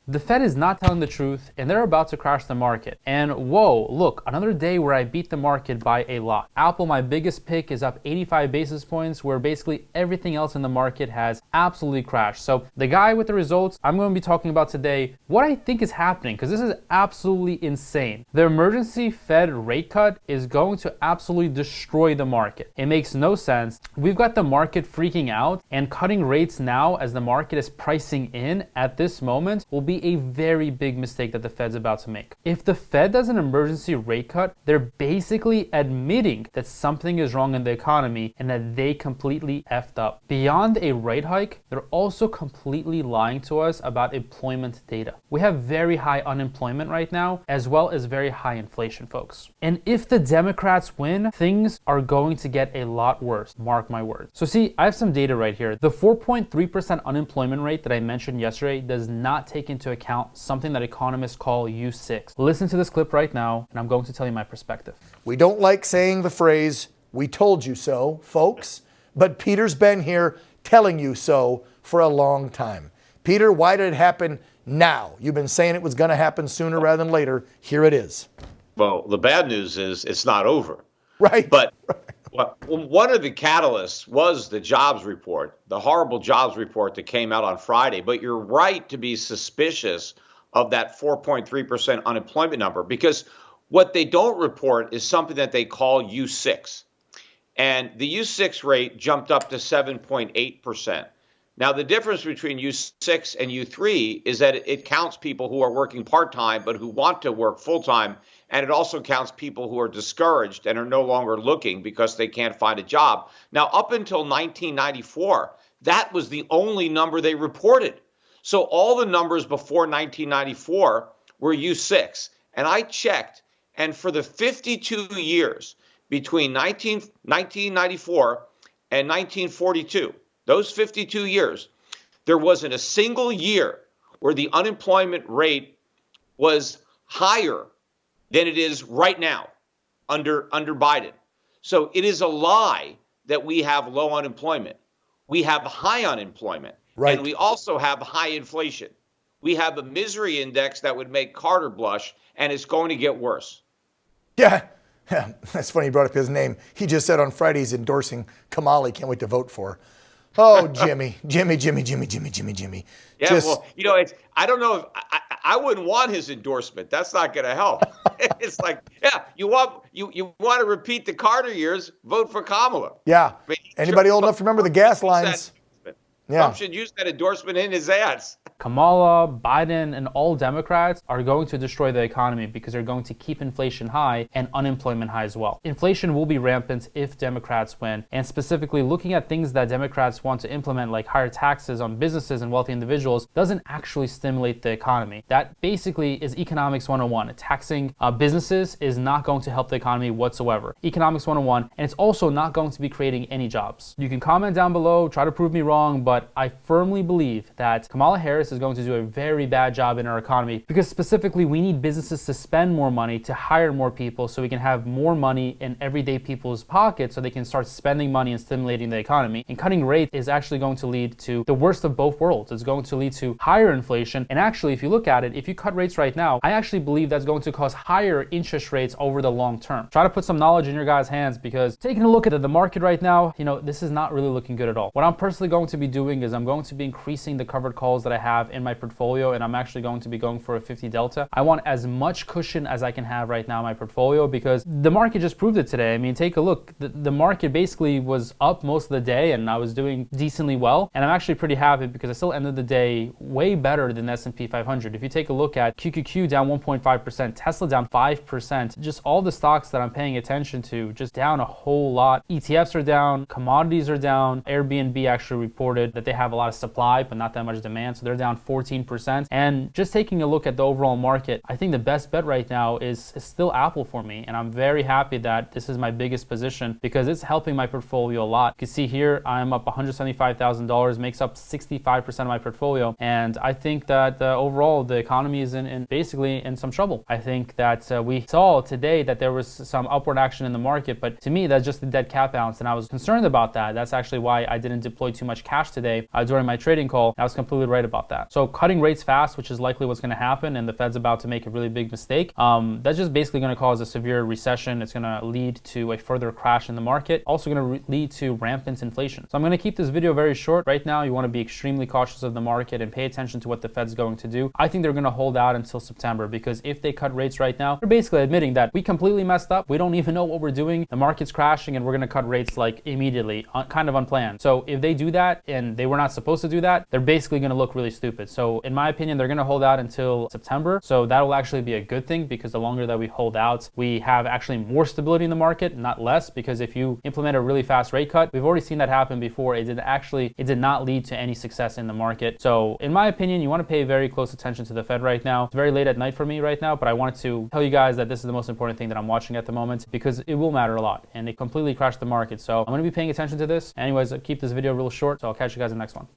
The Fed is not telling the truth and they're about to crash the market. And whoa, look, another day where I beat the market by a lot. Apple, my biggest pick, is up 85 basis points, where basically everything else in the market has absolutely crashed. So the guy with the results I'm going to be talking about today, what I think is happening, because this is absolutely insane. The emergency Fed rate cut is going to absolutely destroy the market. It makes no sense. We've got the market freaking out, and cutting rates now as the market is pricing in at this moment will be a very big mistake that the Fed's about to make. If the Fed does an emergency rate cut, they're basically admitting that something is wrong in the economy and that they completely effed up. Beyond a rate hike, they're also completely lying to us about employment data. We have very high unemployment right now, as well as very high inflation, folks. And if the Democrats win, things are going to get a lot worse, mark my words. So see, I have some data right here. The 4.3% unemployment rate that I mentioned yesterday does not take into account something that economists call U6. Listen to this clip right now, and I'm going to tell you my perspective. We don't like saying the phrase, "We told you so," folks, but Peter's been here telling you so for a long time. Peter, why did it happen now? You've been saying it was going to happen sooner rather than later. Here it is. Well, the bad news is it's not over. Right. But one of the catalysts was the jobs report, the horrible jobs report that came out on Friday. But you're right to be suspicious of that 4.3% unemployment number, because what they don't report is something that they call U6. And the U6 rate jumped up to 7.8%. Now, the difference between U6 and U3 is that it counts people who are working part-time but who want to work full-time, and it also counts people who are discouraged and are no longer looking because they can't find a job. Now, up until 1994, that was the only number they reported. So all the numbers before 1994 were U6. And I checked, and for the 52 years between 1994 and 1942, those 52 years, there wasn't a single year where the unemployment rate was higher than it is right now under Biden. So it is a lie that we have low unemployment. We have high unemployment. Right. And we also have high inflation. We have a misery index that would make Carter blush, and it's going to get worse. Yeah, that's funny you brought up his name. He just said on Friday he's endorsing Kamala. Can't wait to vote for her. Oh, Jimmy. Yeah, well, I don't know if I wouldn't want his endorsement. That's not going to help. It's like, yeah, you want to repeat the Carter years, vote for Kamala. Yeah. I mean, anybody old enough to remember the gas lines? Trump should use that endorsement in his ads. Kamala, Biden, and all Democrats are going to destroy the economy because they're going to keep inflation high and unemployment high as well. Inflation will be rampant if Democrats win. And specifically, looking at things that Democrats want to implement, like higher taxes on businesses and wealthy individuals, doesn't actually stimulate the economy. That basically is economics 101. Taxing businesses is not going to help the economy whatsoever. Economics 101, and it's also not going to be creating any jobs. You can comment down below, try to prove me wrong, but I firmly believe that Kamala Harris is going to do a very bad job in our economy, because specifically we need businesses to spend more money, to hire more people, so we can have more money in everyday people's pockets so they can start spending money and stimulating the economy. And cutting rates is actually going to lead to the worst of both worlds. It's going to lead to higher inflation. And actually, if you look at it, if you cut rates right now, I actually believe that's going to cause higher interest rates over the long term. Try to put some knowledge in your guys' hands, because taking a look at the market right now, this is not really looking good at all. What I'm personally going to be doing is I'm going to be increasing the covered calls that I have in my portfolio, and I'm actually going to be going for a 50 delta. I want as much cushion as I can have right now in my portfolio, because the market just proved it today. I mean, take a look. The market basically was up most of the day, and I was doing decently well. And I'm actually pretty happy because I still ended the day way better than the S&P 500. If you take a look at QQQ down 1.5%, Tesla down 5%, just all the stocks that I'm paying attention to just down a whole lot. ETFs are down, commodities are down. Airbnb actually reported that they have a lot of supply but not that much demand, so they're down 14%. And just taking a look at the overall market, I think the best bet right now is still Apple for me, and I'm very happy that this is my biggest position because it's helping my portfolio a lot. You can see here I'm up $175,000, makes up 65% of my portfolio, and I think that overall the economy is basically in some trouble. I think that we saw today that there was some upward action in the market, but to me that's just the dead cat bounce, and I was concerned about that. That's actually why I didn't deploy too much cash today during my trading call. I was completely right about that. that. So cutting rates fast, which is likely what's going to happen, and the Fed's about to make a really big mistake, that's just basically going to cause a severe recession. It's going to lead to a further crash in the market, also going to lead to rampant inflation. So I'm going to keep this video very short. Right now, you want to be extremely cautious of the market and pay attention to what the Fed's going to do. I think they're going to hold out until September, because if they cut rates right now, they're basically admitting that we completely messed up. We don't even know what we're doing. The market's crashing and we're going to cut rates like immediately, kind of unplanned. So if they do that and they were not supposed to do that, they're basically going to look really stupid. So in my opinion, they're going to hold out until September. So that will actually be a good thing, because the longer that we hold out, we have actually more stability in the market, not less, because if you implement a really fast rate cut, we've already seen that happen before. It did not lead to any success in the market. So in my opinion, you want to pay very close attention to the Fed right now. It's very late at night for me right now, but I wanted to tell you guys that this is the most important thing that I'm watching at the moment, because it will matter a lot and it completely crashed the market. So I'm going to be paying attention to this. Anyways, I'll keep this video real short, so I'll catch you guys in the next one.